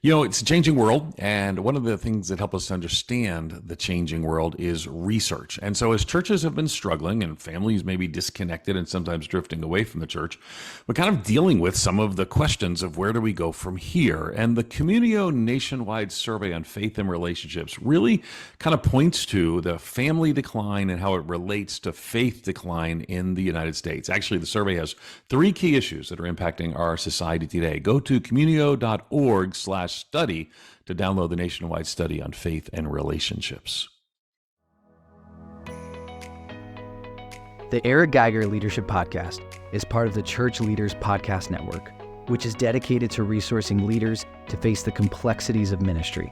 It's a changing world, and one of the things that help us understand the changing world is research. And so as churches have been struggling and families may be disconnected and sometimes drifting away from the church, we're kind of dealing with some of the questions of where do we go from here? And the Communio nationwide survey on faith and relationships really kind of points to the family decline and how it relates to faith decline in the United States. Actually, the survey has 3 key issues that are impacting our society today. Go to communio.org/study to download the nationwide study on faith and relationships. The Eric Geiger Leadership Podcast is part of the Church Leaders Podcast Network, which is dedicated to resourcing leaders to face the complexities of ministry.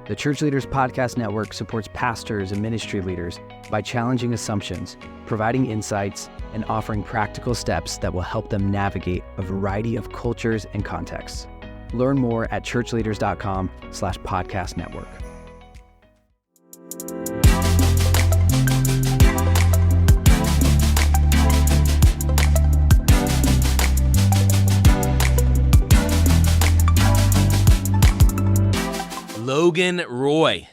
The Church Leaders Podcast Network supports pastors and ministry leaders by challenging assumptions, providing insights, and offering practical steps that will help them navigate a variety of cultures and contexts. Learn more at ChurchLeaders.com/podcast network. Logan Roy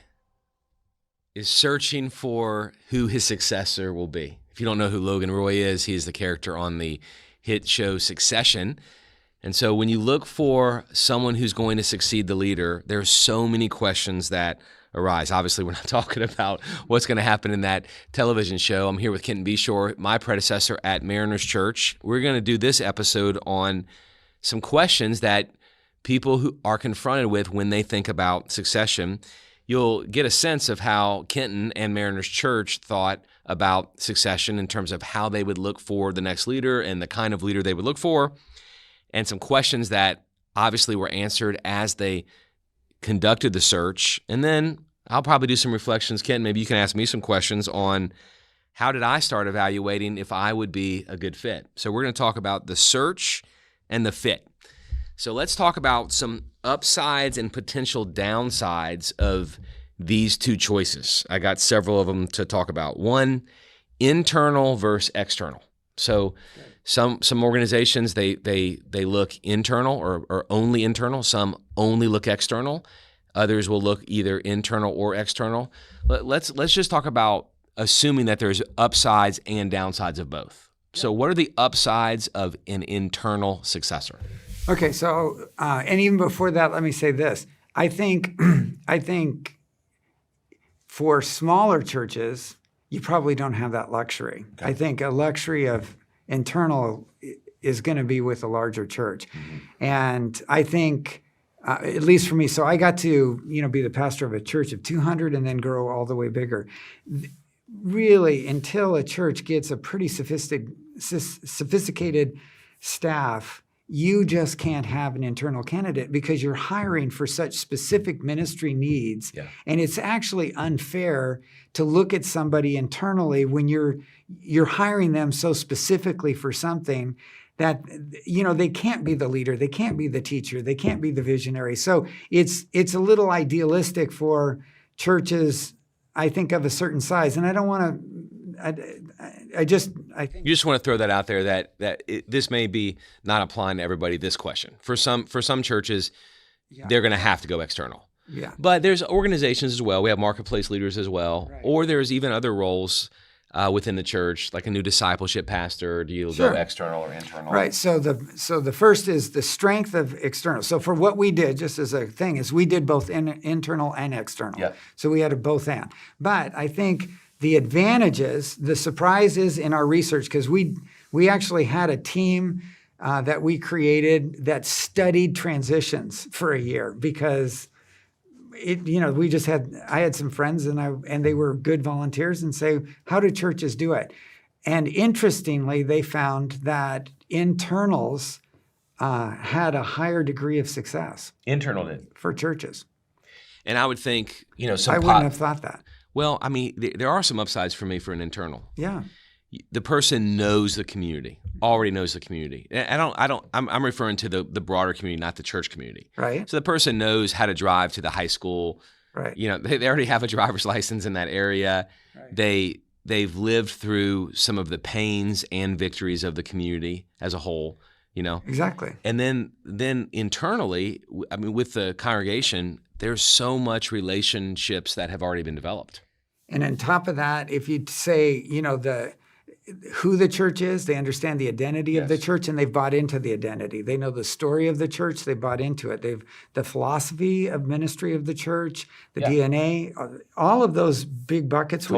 is searching for who his successor will be. If you don't know who Logan Roy is, he is the character on the hit show Succession. And so when you look for someone who's going to succeed the leader, there's so many questions that arise. Obviously, we're not talking about what's going to happen in that television show. I'm here with Kenton Beshore, my predecessor at Mariners Church. We're going to do this episode on some questions that people who are confronted with when they think about succession. You'll get a sense of how Kenton and Mariners Church thought about succession in terms of how they would look for the next leader and the kind of leader they would look for, and some questions that obviously were answered as they conducted the search. And then I'll probably do some reflections. Ken, maybe you can ask me some questions on how did I start evaluating if I would be a good fit. So we're going to talk about the search and the fit. So let's talk about some upsides and potential downsides of these 2 choices. I got several of them to talk about. One, internal versus external. So some organizations, they look internal or only internal. Some only look external. Others will look either internal or external. Let's just talk about assuming that there's upsides and downsides of both. So what are the upsides of an internal successor? Okay, so and even before that, let me say this. I think for smaller churches, you probably don't have that luxury. Okay. I think a luxury of internal is going to be with a larger church. Mm-hmm. And I think, at least for me, so I got to be the pastor of a church of 200 and then grow all the way bigger. Really, until a church gets a pretty sophisticated staff, you just can't have an internal candidate because you're hiring for such specific ministry needs. Yeah. And it's actually unfair to look at somebody internally when you're hiring them so specifically for something that, they can't be the leader, they can't be the teacher, they can't be the visionary. So it's a little idealistic for churches, I think, of a certain size. And I don't want to, I think you just want to throw that out there that this may be not applying to everybody. This question for some churches, they're going to have to go external. Yeah. But there's organizations as well. We have marketplace leaders as well, right. Or there's even other roles within the church, like a new discipleship pastor. Do you go external or internal? Right. So the first is the strength of external. So for what we did, just as a thing, is we did both internal and external. Yeah. So we had a both and. But I think the advantages, the surprises in our research, because we actually had a team that we created that studied transitions for a year because I had some friends and they were good volunteers and say, how do churches do it? And interestingly, they found that internals had a higher degree of success. Internal did. For churches. And I would think, I wouldn't have thought that. Well, I mean, there are some upsides for me for an internal. Yeah. The person knows the community, already knows the community. I'm referring to the broader community, not the church community. Right. So the person knows how to drive to the high school. Right. They already have a driver's license in that area. Right. They've lived through some of the pains and victories of the community as a whole. Exactly. And then internally, I mean, with the congregation, there's so much relationships that have already been developed. And on top of that, if you say, who the church is, they understand the identity of the church, and they've bought into the identity. They know the story of the church, they bought into it. The philosophy of ministry of the church, the DNA, all of those big buckets,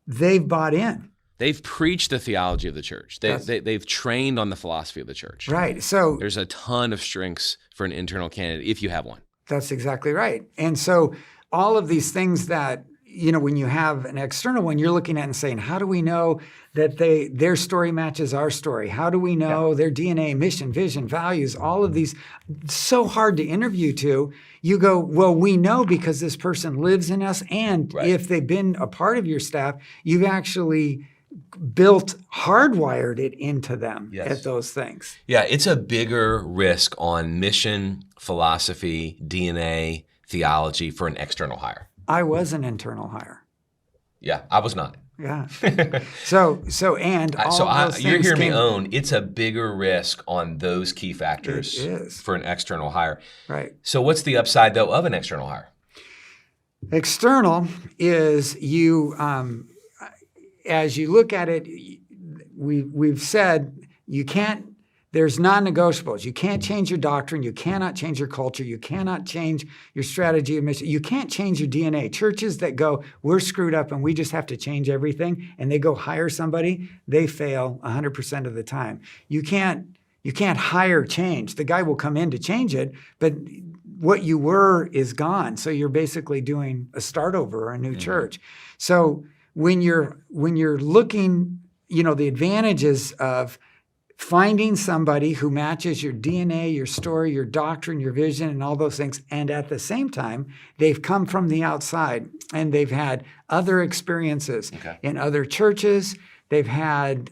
they've bought in. They've preached the theology of the church. They've trained on the philosophy of the church. Right. So there's a ton of strengths for an internal candidate if you have one. That's exactly right. And so all of these things that, when you have an external one, you're looking at and saying, how do we know that their story matches our story? How do we know their DNA, mission, vision, values, all of these, so hard to interview to? You go, well, we know because this person lives in us. And if they've been a part of your staff, you've actually hardwired it into them at those things. Yeah, it's a bigger risk on mission, philosophy, DNA, theology for an external hire. I was an internal hire. Yeah, I was not. Yeah. So you're hearing me own. It's a bigger risk on those key factors for an external hire. Right. So what's the upside though of an external hire? External is you. As you look at it, we've said you can't. There's non-negotiables. You can't change your doctrine. You cannot change your culture. You cannot change your strategy of mission. You can't change your DNA. Churches that go, we're screwed up and we just have to change everything, and they go hire somebody, they fail 100% of the time. You can't hire change. The guy will come in to change it, but what you were is gone. So you're basically doing a start over or a new church. So when you're looking, the advantages of finding somebody who matches your DNA, your story, your doctrine, your vision, and all those things, and at the same time, they've come from the outside and they've had other experiences in other churches. They've had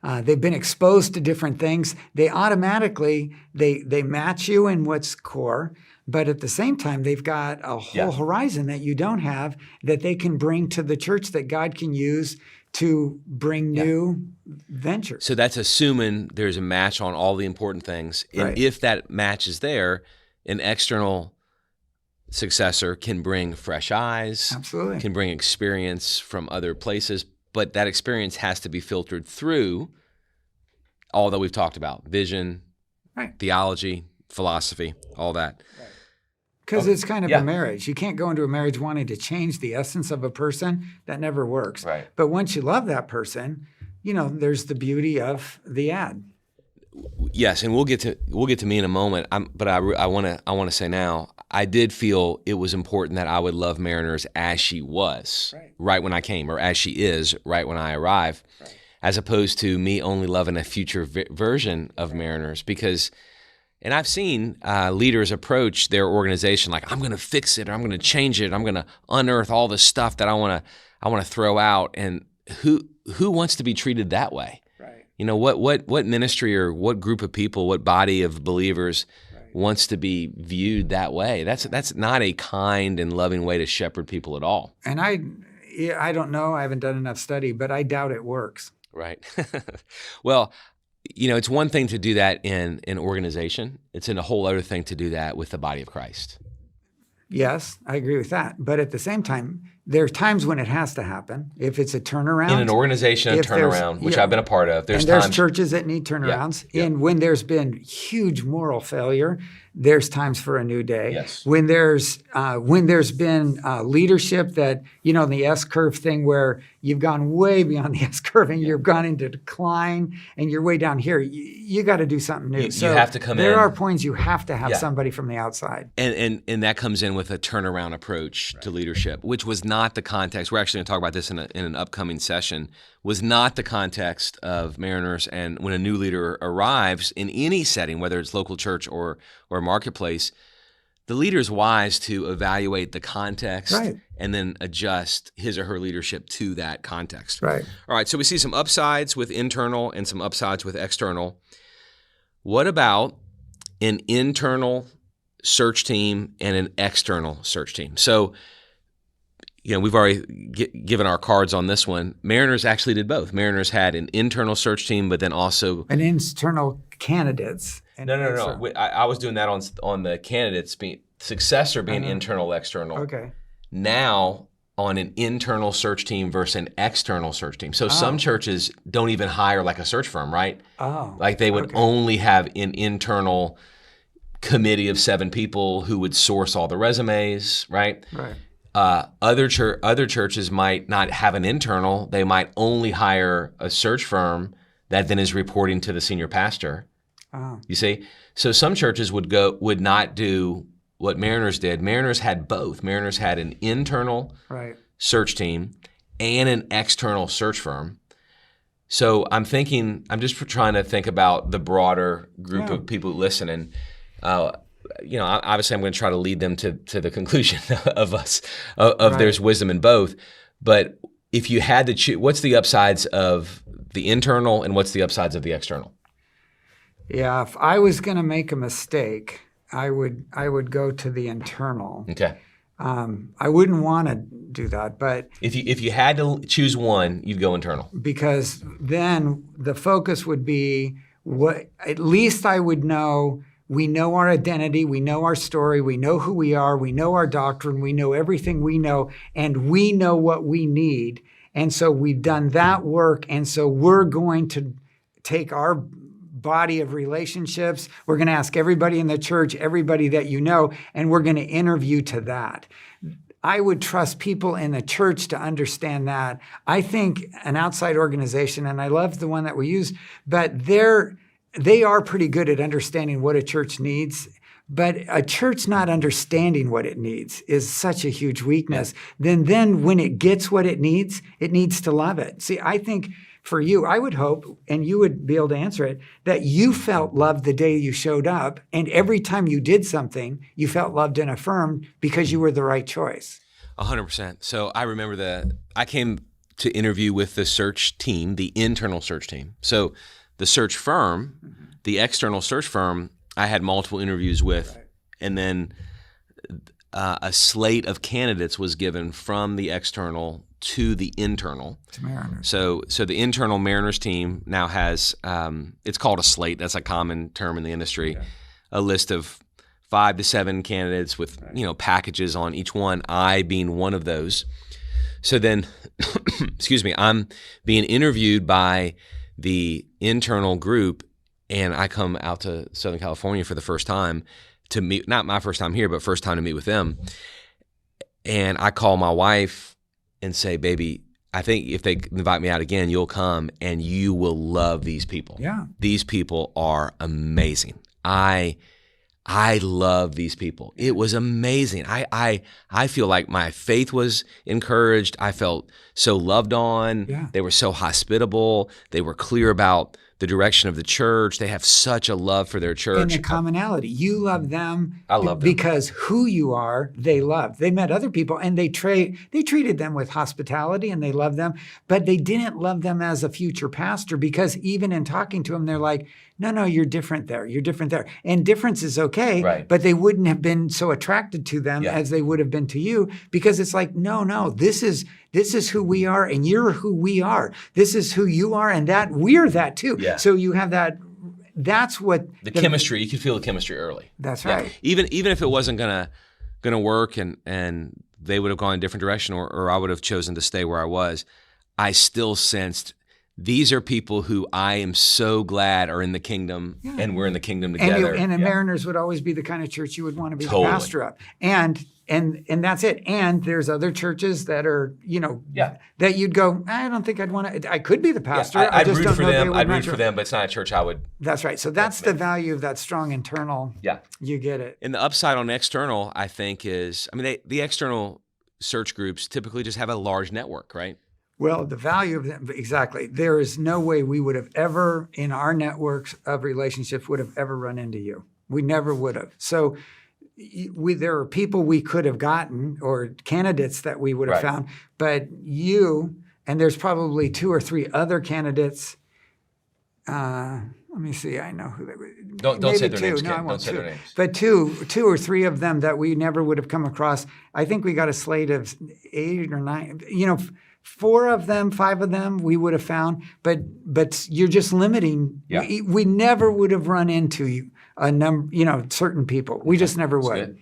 they've been exposed to different things. They automatically they match you in what's core. But at the same time, they've got a whole horizon that you don't have that they can bring to the church that God can use to bring new ventures. So that's assuming there's a match on all the important things. And if that match is there, an external successor can bring fresh eyes, absolutely, can bring experience from other places, but that experience has to be filtered through all that we've talked about: vision, theology, philosophy, all that. Because it's kind of a marriage. You can't go into a marriage wanting to change the essence of a person. That never works. Right. But once you love that person, there's the beauty of the ad. Yes, and we'll get to me in a moment. But I want to say now, I did feel it was important that I would love Mariners as she was right when I came, or as she is right when I arrive, as opposed to me only loving a future version of Mariners. Because, and I've seen leaders approach their organization like, I'm going to fix it, or I'm going to change it, I'm going to unearth all the stuff that I want to throw out. And who wants to be treated that way? Right. What ministry or what group of people, what body of believers wants to be viewed that way? That's not a kind and loving way to shepherd people at all. And I don't know, I haven't done enough study, but I doubt it works. Right. Well, it's one thing to do that in an organization. It's a whole other thing to do that with the body of Christ. Yes, I agree with that. But at the same time, there are times when it has to happen. If it's a turnaround. In an organization, a turnaround, which I've been a part of. There's churches that need turnarounds. Yeah. And when there's been huge moral failure, there's times for a new day. Yes. When there's been leadership that, the S-curve thing where you've gone way beyond the S-curve and you've gone into decline and you're way down here, you got to do something new. You have to come in. There are points you have to have somebody from the outside. And that comes in with a turnaround approach to leadership, which was not the context. We're actually going to talk about this in an upcoming session. Was not the context of Mariners. And when a new leader arrives in any setting, whether it's local church or marketplace, the leader is wise to evaluate the context and then adjust his or her leadership to that context. Right. All right, so we see some upsides with internal and some upsides with external. What about an internal search team and an external search team? So we've already given our cards on this one. Mariners actually did both. Mariners had an internal search team, but then also an internal candidates. No. I was doing that on the candidates being successor being internal, external. Okay. Now on an internal search team versus an external search team. So some churches don't even hire like a search firm, right? Oh. Like they would only have an internal committee of 7 people who would source all the resumes, right? Right. Other churches might not have an internal. They might only hire a search firm that then is reporting to the senior pastor. Oh. You see? So some churches would not do what Mariners did. Mariners had both. Mariners had an internal search team and an external search firm. So I'm just trying to think about the broader group of people listening. Obviously I'm going to try to lead them to the conclusion of there's wisdom in both. But if you had to choose, what's the upsides of the internal and what's the upsides of the external? Yeah, if I was going to make a mistake, I would go to the internal. Okay. I wouldn't want to do that, but if you had to choose one, you'd go internal. Because then the focus would be at least I would know. We know our identity, we know our story, we know who we are, we know our doctrine, we know everything we know, and we know what we need. And so we've done that work, and so we're going to take our body of relationships, we're going to ask everybody in the church, everybody that you know, and we're going to interview to that. I would trust people in the church to understand that. I think an outside organization, and I love the one that we use, but they are pretty good at understanding what a church needs, but a church not understanding what it needs is such a huge weakness. Then when it gets what it needs to love it. See, I think for you, I would hope, and you would be able to answer it, that you felt loved the day you showed up, and every time you did something, you felt loved and affirmed because you were the right choice. 100%. So I remember I came to interview with the search team, the internal search team. So the search firm, the external search firm, I had multiple interviews with, and then a slate of candidates was given from the external to the internal. To Mariners. So the internal Mariners team now has, it's called a slate. That's a common term in the industry. Yeah. A list of 5 to 7 candidates with packages on each one. I being one of those. So then, excuse me, I'm being interviewed by the internal group, and I come out to Southern California for the first time to meet, not my first time here, but first time to meet with them. And I call my wife and say, baby, I think if they invite me out again, you'll come and you will love these people. Yeah. These people are amazing. I love these people. It was amazing. I feel like my faith was encouraged. I felt so loved on. Yeah. They were so hospitable. They were clear about the direction of the church. They have such a love for their church. And the commonality. You love them. I love them. Because who you are, they love. They met other people and they treated them with hospitality and they loved them, but they didn't love them as a future pastor because even in talking to them, they're like, no, you're different there. You're different there. And difference is okay, right. But they wouldn't have been so attracted to them as they would have been to you because it's like, no, this is who we are and you're who we are. This is who you are and that we're that too. Yeah. So you have that. That's what the chemistry. You could feel the chemistry early. That's right. Even if it wasn't gonna work and they would have gone a different direction or I would have chosen to stay where I was, I still sensed these are people who I am so glad are in the kingdom and we're in the kingdom together. And Mariners would always be the kind of church you would want to be the pastor of. And that's it. And there's other churches that are, that you'd go, I don't think I'd want to, I could be the pastor. I'd just root don't for know them. I'd root for them, but it's not a church I would. That's right. So that's the value of that strong internal. Yeah. You get it. And the upside on external, I think is, the external search groups typically just have a large network, right? Well, the value of them, exactly. There is no way we would have ever, in our networks of relationships, would have ever run into you. We never would have. So there are people we could have gotten or candidates that we would have found, but you, and there's probably 2 or 3 other candidates let me see. I know who they were. Don't say their names, No, I Ken. won't. Don't say their names. But two or three of them that we never would have come across. I think we got a slate of 8 or 9. 4 of them, 5 of them we would have found. But you're just limiting. Yeah. We never would have run into a number. Certain people. We just never would. Good.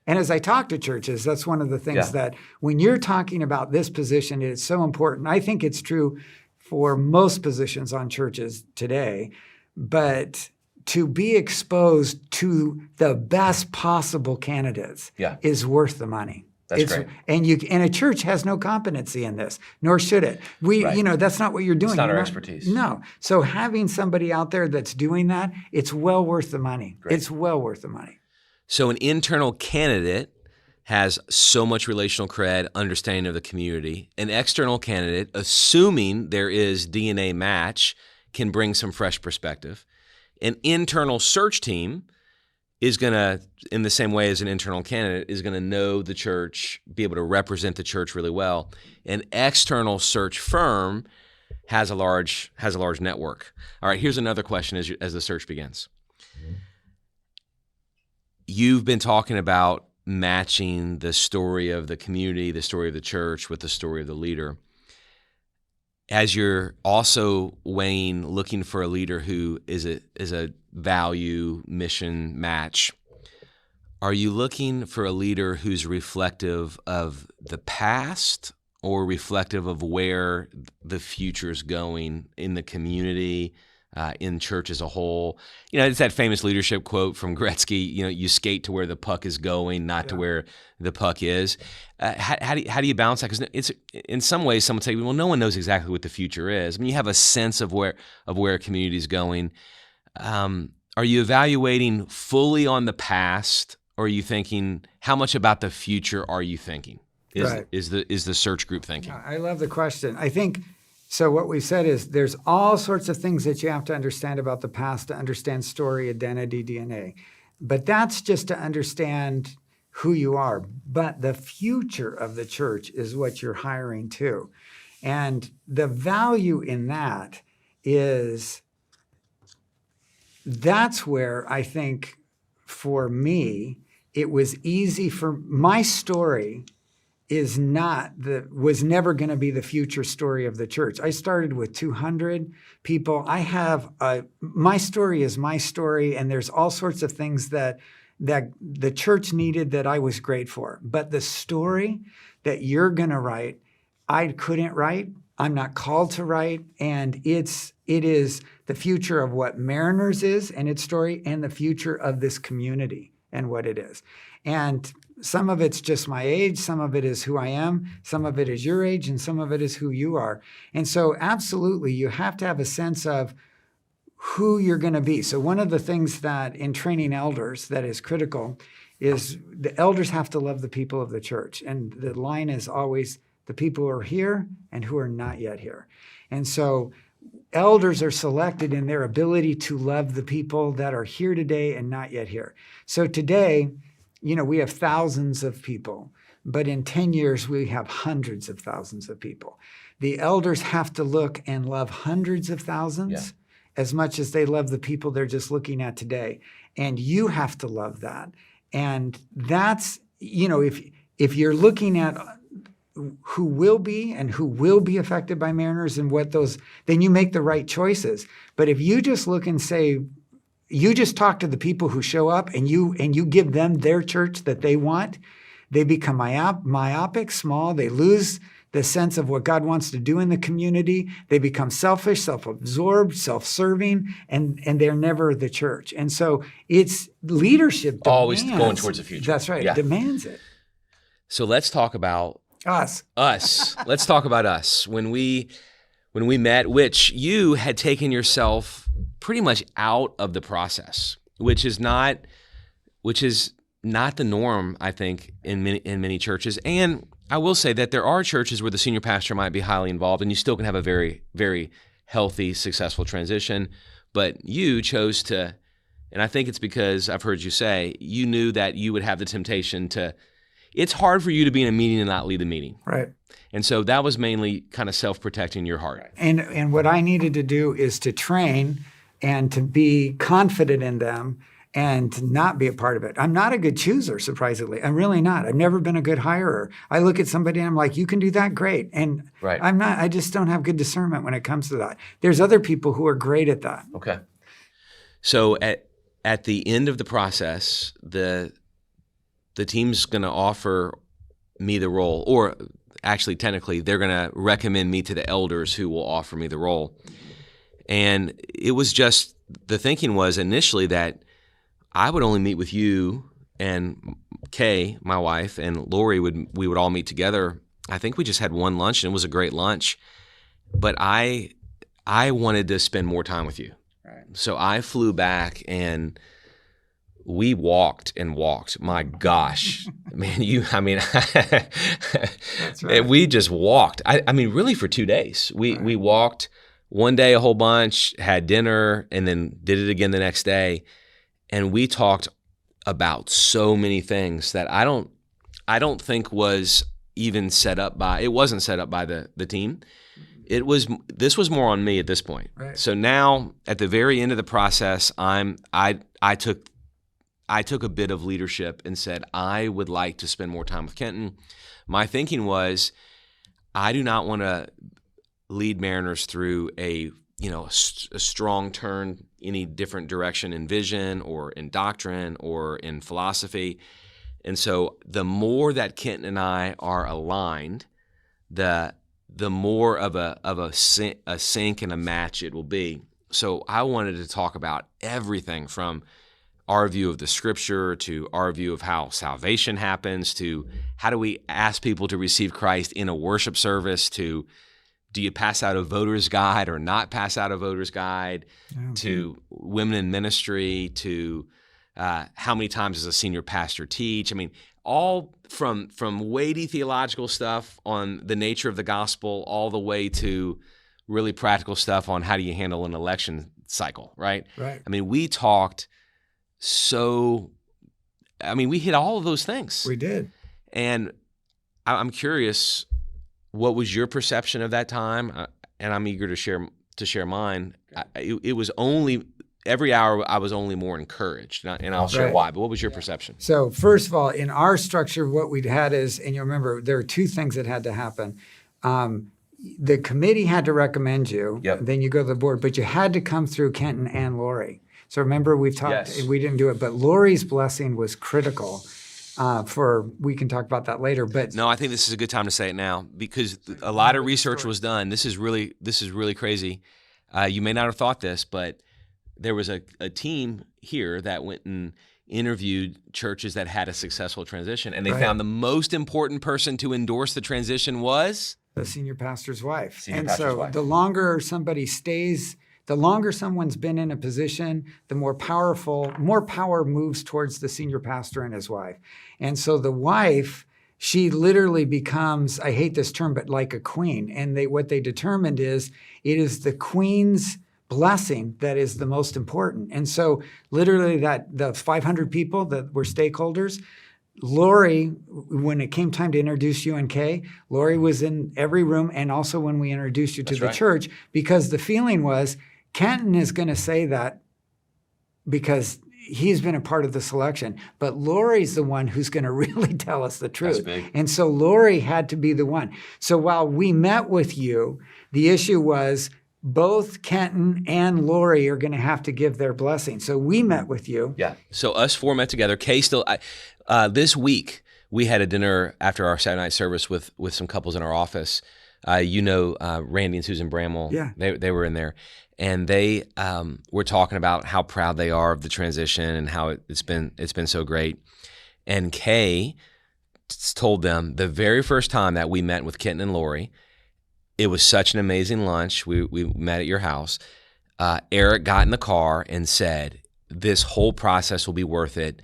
And as I talk to churches, that's one of the things that when you're talking about this position, it's so important. I think it's true for most positions on churches today, but to be exposed to the best possible candidates is worth the money. That's great. And a church has no competency in this, nor should it. That's not what you're doing. It's not our expertise. No. So having somebody out there that's doing that, it's well worth the money. Great. It's well worth the money. So an internal candidate has so much relational cred, understanding of the community. An external candidate, assuming there is DNA match, can bring some fresh perspective. An internal search team is going to, in the same way as an internal candidate, is going to know the church, be able to represent the church really well. An external search firm has a large network. All right, here's another question as the search begins. You've been talking about matching the story of the community, the story of the church with the story of the leader. As you're also looking for a leader who is a value mission match, are you looking for a leader who's reflective of the past or reflective of where the future's going in the community, in church as a whole? It's that famous leadership quote from Gretzky, you skate to where the puck is going, not to where the puck is. How do you balance that? Because it's, in some ways, someone say, well, no one knows exactly what the future is. I mean, you have a sense of where a community is going. Are you evaluating fully on the past, or are you thinking, how much about the future are you thinking? Is the search group thinking? I love the question. I think, so what we said is there's all sorts of things that you have to understand about the past to understand story, identity, DNA. But that's just to understand who you are. But the future of the church is what you're hiring to. And the value in that is, that's where I think for me, it was easy for my story was never going to be the future story of the church. I started with 200 people. My story is my story, and there's all sorts of things that the church needed that I was great for. But the story that you're going to write, I couldn't write. I'm not called to write, and it is the future of what Mariners is and its story, and the future of this community and what it is. And some of it's just my age, some of it is who I am, some of it is your age, and some of it is who you are. And so absolutely, you have to have a sense of who you're going to be. So one of the things that in training elders that is critical is the elders have to love the people of the church. And the line is always the people who are here and who are not yet here. And so elders are selected in their ability to love the people that are here today and not yet here. So today, we have thousands of people, but in 10 years, we have hundreds of thousands of people. The elders have to look and love hundreds of thousands as much as they love the people they're just looking at today. And you have to love that. And that's, if you're looking at who will be and who will be affected by Mariners and then you make the right choices. But if you just look and say, you just talk to the people who show up and you give them their church that they want, they become myopic, small, they lose the sense of what God wants to do in the community. They become selfish, self-absorbed, self-serving, and they're never the church. And so it's leadership always going towards the future. That's right. It demands it. So let's talk about us. Let's talk about us. When we met, which you had taken yourself pretty much out of the process, which is not the norm, I think, in many churches. And I will say that there are churches where the senior pastor might be highly involved, and you still can have a very, very healthy, successful transition. But you chose to, and I think it's because I've heard you say, you knew that you would have the temptation to. It's hard for you to be in a meeting and not lead the meeting. Right. And so that was mainly kind of self-protecting your heart. And what I needed to do is to train and to be confident in them and to not be a part of it. I'm not a good chooser, surprisingly. I'm really not. I've never been a good hirer. I look at somebody and I'm like, you can do that, great. And Right. I just don't have good discernment when it comes to that. There's other people who are great at that. Okay. So at the end of the process, the team's going to offer me the role, or actually technically they're going to recommend me to the elders who will offer me the role. And it was just, the thinking was initially that I would only meet with you and Kay, my wife, and Lori we would all meet together. I think we just had one lunch and it was a great lunch. But I wanted to spend more time with you. Right. So I flew back and we walked and walked. My gosh, man, That's right. we just walked. I mean, really for 2 days. We walked one day a whole bunch, had dinner, and then did it again the next day. And we talked about so many things that I don't think was even set up by, it wasn't set up by the team. This was more on me at this point. Right. So now at the very end of the process, I took a bit of leadership and said, I would like to spend more time with Kenton. My thinking was, I do not want to lead Mariners through a strong turn any different direction in vision or in doctrine or in philosophy. And so the more that Kenton and I are aligned, the more of a sync and a match it will be. So I wanted to talk about everything from our view of the scripture to our view of how salvation happens to how do we ask people to receive Christ in a worship service to do you pass out a voter's guide or not pass out a voter's guide, to women in ministry, to how many times does a senior pastor teach? I mean, all from weighty theological stuff on the nature of the gospel all the way to really practical stuff on how do you handle an election cycle, right? Right. I mean, we talked we hit all of those things. We did. And I'm curious, what was your perception of that time? And I'm eager to share mine. It was only every hour I was only more encouraged, and I'll share why. But what was your perception? So first of all, in our structure, what we'd had is, and you remember, there are two things that had to happen. The committee had to recommend you. Yep. Then you go to the board, but you had to come through Kenton and Lori. So remember, we've talked. Yes. We didn't do it, but Lori's blessing was critical. We can talk about that later. But No, I think this is a good time to say it now because a lot of research was done. This is really crazy. You may not have thought this, but there was a team here that went and interviewed churches that had a successful transition, and they found the most important person to endorse the transition was the senior pastor's wife. Senior and pastor's so wife. the longer somebody stays, the longer someone's been in a position, the more power moves towards the senior pastor and his wife. And so the wife, she literally becomes, I hate this term, but like a queen. And what they determined is it is the queen's blessing that is the most important. And so literally the 500 people that were stakeholders, Lori, when it came time to introduce you and Kay, Lori was in every room, and also when we introduced you to the church, because the feeling was Kenton is going to say that because he's been a part of the selection, but Lori's the one who's going to really tell us the truth. That's big. And so Lori had to be the one. So while we met with you, the issue was both Kenton and Lori are going to have to give their blessing. So we met with you. Yeah. So us four met together. Kay still. This week we had a dinner after our Saturday night service with some couples in our office. Randy and Susan Bramwell. Yeah. They were in there, and they were talking about how proud they are of the transition and how it's been so great. And Kay told them the very first time that we met with Kenton and Lori, it was such an amazing lunch. We met at your house. Eric got in the car and said, "This whole process will be worth it,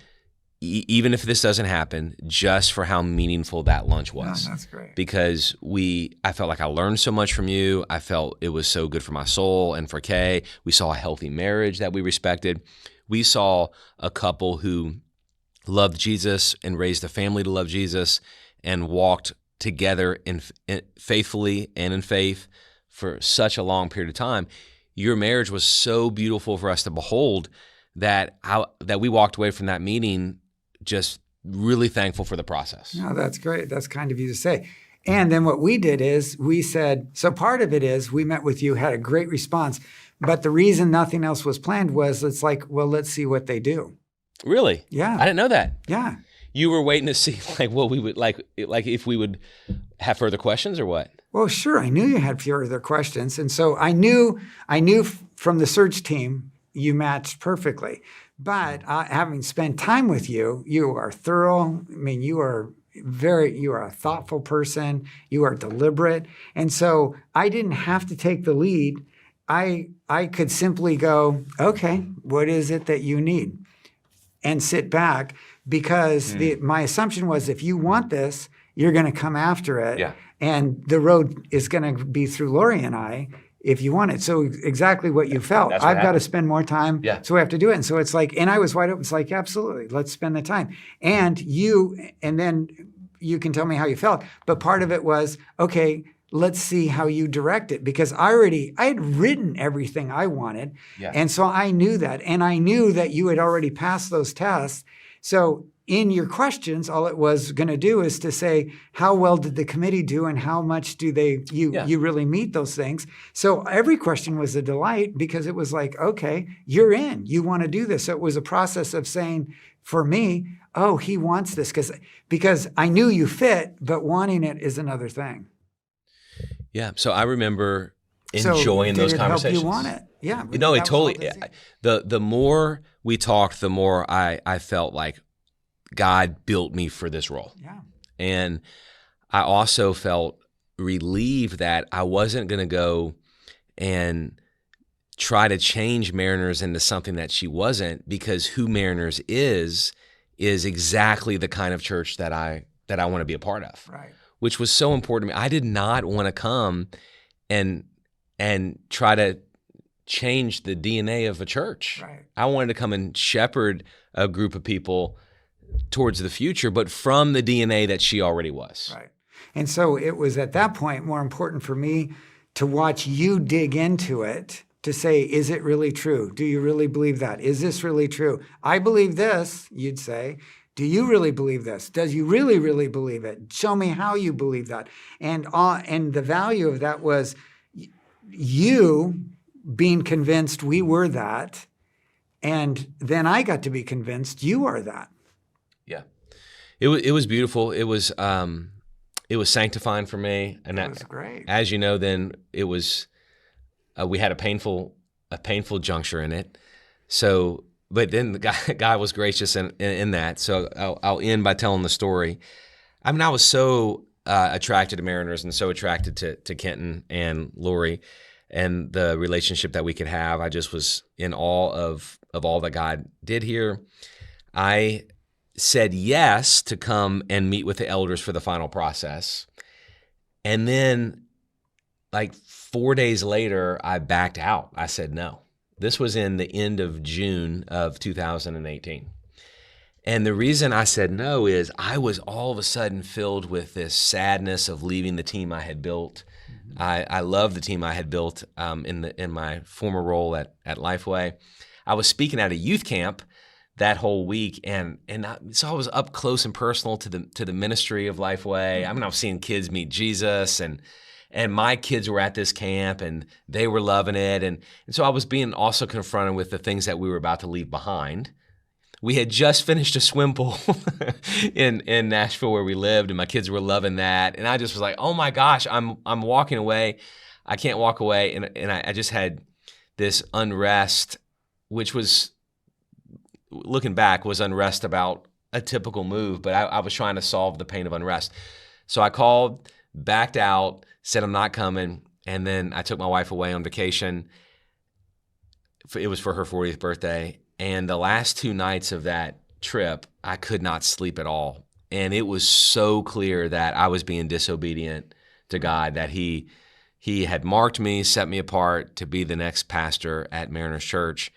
even if this doesn't happen, just for how meaningful that lunch was." Oh, that's great. Because I felt like I learned so much from you. I felt it was so good for my soul and for Kay. We saw a healthy marriage that we respected. We saw a couple who loved Jesus and raised a family to love Jesus and walked together in faithfully and in faith for such a long period of time. your marriage was so beautiful for us to behold that we walked away from that meeting just really thankful for the process. No, that's great. That's kind of you to say. And then what we did is we said, so part of it is we met with you, had a great response, but the reason nothing else was planned was it's like, well, let's see what they do. Really? Yeah. I didn't know that. Yeah. You were waiting to see like what we would like if we would have further questions or what? Well, sure. I knew you had further questions. And so I knew from the search team, you matched perfectly. But having spent time with you, you are thorough. I mean, you are a thoughtful person. You are deliberate. And so I didn't have to take the lead. I could simply go, okay, what is it that you need? And sit back, because my assumption was if you want this, you're going to come after it. Yeah. And the road is going to be through Lori and I if you want it. So exactly what you felt. I've got to spend more time, so we have to do it. And so it's like, and I was wide open. It's like, absolutely, let's spend the time. And then you can tell me how you felt. But part of it was, okay, let's see how you direct it, because I had written everything I wanted. Yeah. And so I knew that. And I knew that you had already passed those tests. So in your questions, all it was going to do is to say, how well did the committee do and how much do you really meet those things? So every question was a delight, because it was like, okay, you're in, you want to do this. So it was a process of saying, for me, oh, he wants this, because I knew you fit, but wanting it is another thing. Yeah. So I remember enjoying those conversations. Help you want it? Yeah. No, it totally. The more we talked, the more I felt like God built me for this role. Yeah. And I also felt relieved that I wasn't going to go and try to change Mariners into something that she wasn't, because who Mariners is exactly the kind of church that I want to be a part of. Right. Which was so important to me. I did not want to come and try to change the DNA of a church. Right. I wanted to come and shepherd a group of people towards the future, but from the DNA that she already was. Right. And so it was at that point more important for me to watch you dig into it, to say, is it really true? Do you really believe that? Is this really true? I believe this, you'd say. Do you really believe this? Does you really, really believe it? Show me how you believe that. And the value of that was you being convinced we were that, and then I got to be convinced you are that. Yeah, it was beautiful. It was sanctifying for me, and that was great. As you know, then it was we had a painful juncture in it. So. But then the guy was gracious in that. So I'll end by telling the story. I mean, I was so attracted to Mariners and so attracted to Kenton and Lori and the relationship that we could have. I just was in awe of all that God did here. I said yes to come and meet with the elders for the final process. And then like 4 days later, I backed out. I said no. This was in the end of June of 2018. And the reason I said no is I was all of a sudden filled with this sadness of leaving the team I had built. I love the team I had built in my former role at Lifeway. I was speaking at a youth camp that whole week, so I was up close and personal to the ministry of Lifeway. I mean, I was seeing kids meet Jesus, and my kids were at this camp and they were loving it. And so I was being also confronted with the things that we were about to leave behind. We had just finished a swim pool in Nashville where we lived, and my kids were loving that. And I just was like, oh my gosh, I'm walking away. I can't walk away. And I just had this unrest, which was, looking back, was unrest about a typical move, but I was trying to solve the pain of unrest. So I called, backed out, said I'm not coming, and then I took my wife away on vacation. It was for her 40th birthday, and the last 2 nights of that trip, I could not sleep at all. And it was so clear that I was being disobedient to God, that He had marked me, set me apart to be the next pastor at Mariners Church.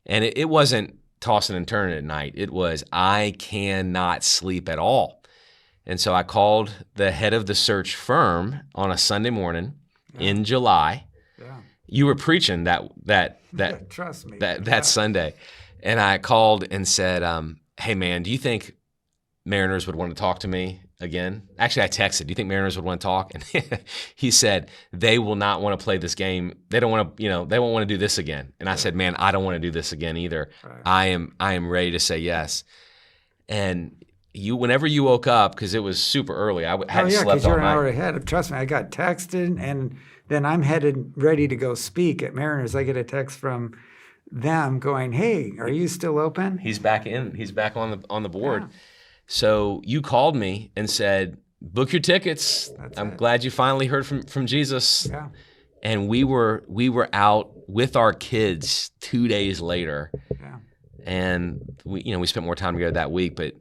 And it wasn't tossing and turning at night. It was, I cannot sleep at all. And so I called the head of the search firm on a Sunday morning in July You were preaching that Trust me. that Sunday, and I called and said, "Hey man, do you think Mariners would want to talk to me again?" Actually, I texted, "Do you think Mariners would want to talk?" And he said, "They will not want to play this game. They don't want to, they won't want to do this again." And I said, "Man, I don't want to do this again either. Right. I am ready to say yes." And whenever you woke up, because it was super early, I hadn't slept all night. because you're an hour ahead. Trust me, I got texted, and then I'm headed ready to go speak at Mariners. I get a text from them going, "Hey, are you still open?" He's back in. He's back on the board. Yeah. So you called me and said, "Book your tickets. I'm glad you finally heard from Jesus." Yeah. And we were out with our kids 2 days later. Yeah. And we spent more time together that week, but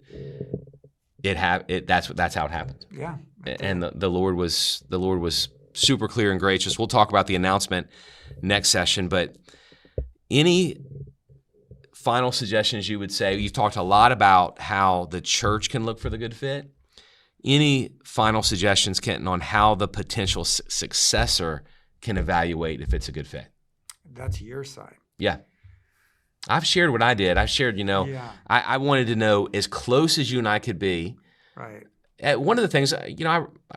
that's how it happened. Yeah. And the Lord was super clear and gracious. We'll talk about the announcement next session, but any final suggestions you would say? You've talked a lot about how the church can look for the good fit. Any final suggestions, Kenton, on how the potential successor can evaluate if it's a good fit? That's your side. Yeah. I've shared what I did. I've shared, I wanted to know as close as you and I could be. Right. One of the things,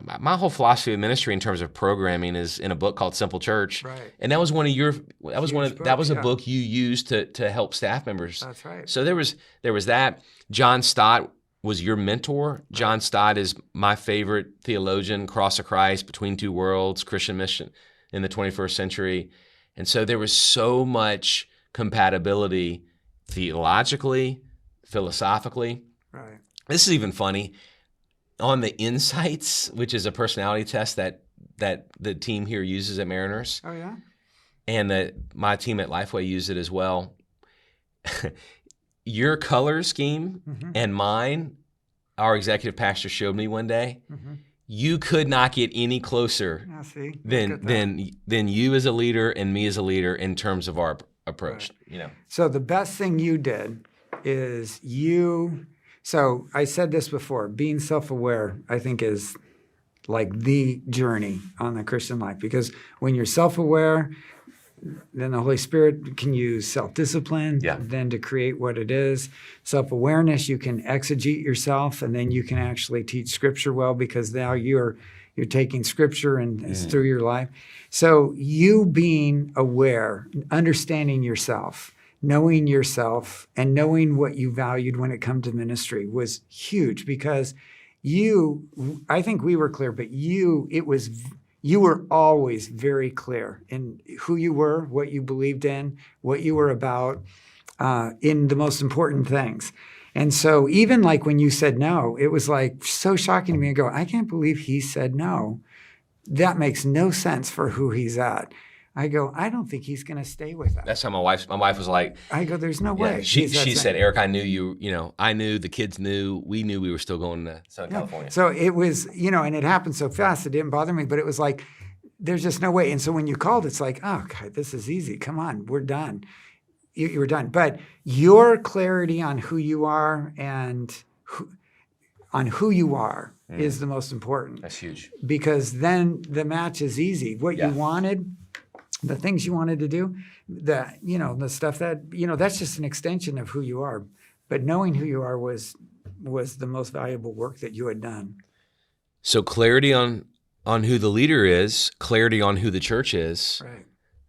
my whole philosophy of ministry in terms of programming is in a book called Simple Church. Right. And that was a book you used to help staff members. That's right. So there was that. John Stott was your mentor. Right. John Stott is my favorite theologian, Cross of Christ, Between Two Worlds, Christian Mission in the 21st century. And so there was so much compatibility theologically, philosophically. Right. This is even funny. On the Insights, which is a personality test that the team here uses at Mariners. Oh, yeah? And my team at Lifeway used it as well. Your color scheme and mine, our executive pastor showed me one day, you could not get any closer than you as a leader and me as a leader in terms of our approach. Right. So the best thing you did is so I said this before, being self-aware, I think, is like the journey on the Christian life, because when you're self-aware, then the Holy Spirit can use self-discipline then to create what it is. Self-awareness, you can exegete yourself, and then you can actually teach Scripture well, because now you're taking Scripture and it's through your life. So you being aware, understanding yourself, knowing yourself, and knowing what you valued when it comes to ministry was huge, because I think we were clear, but you were always very clear in who you were, what you believed in, what you were about, in the most important things. And so even like when you said no, it was like so shocking to me. I go, I can't believe he said no. That makes no sense for who he's at. I go, I don't think he's going to stay with us. That's how my wife was like. I go, there's no way. She said, Eric, I knew you, I knew, the kids knew, we knew we were still going to Southern California. So it was, and it happened so fast, it didn't bother me, but it was like, there's just no way. And so when you called, it's like, oh, God, this is easy. Come on, we're done. You were done. But your clarity on who you are and is the most important. That's huge. Because then the match is easy. What you wanted, the things you wanted to do, the stuff that, that's just an extension of who you are. But knowing who you are was the most valuable work that you had done. So clarity on who the leader is, clarity on who the church is. Right.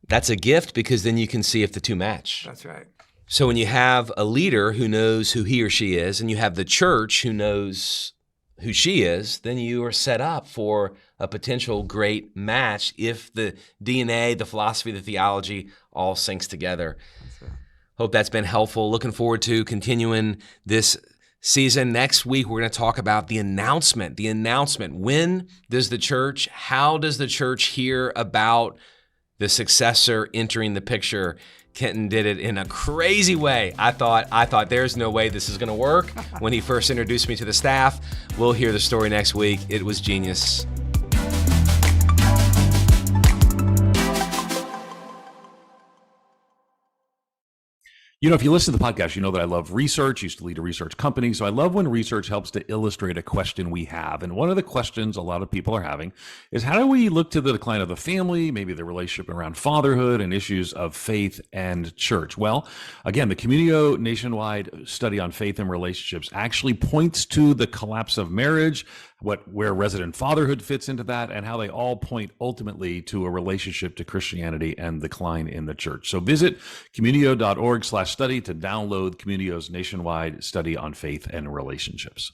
That's a gift, because then you can see if the two match. That's right. So when you have a leader who knows who he or she is, and you have the church who knows who she is, then you are set up for a potential great match if the DNA, the philosophy, the theology all syncs together. Right. Hope that's been helpful. Looking forward to continuing this season. Next week, we're going to talk about the announcement. When does how does the church hear about the successor entering the picture? Kenton did it in a crazy way. I thought there's no way this is going to work when he first introduced me to the staff. We'll hear the story next week. It was genius. If you listen to the podcast, you know that I love research. I used to lead a research company. So I love when research helps to illustrate a question we have. And one of the questions a lot of people are having is, how do we look to the decline of the family, maybe the relationship around fatherhood and issues of faith and church? Well, again, the Communio nationwide study on faith and relationships actually points to the collapse of marriage, where resident fatherhood fits into that, and how they all point ultimately to a relationship to Christianity and decline in the church. So visit communio.org/study to download Communio's nationwide study on faith and relationships.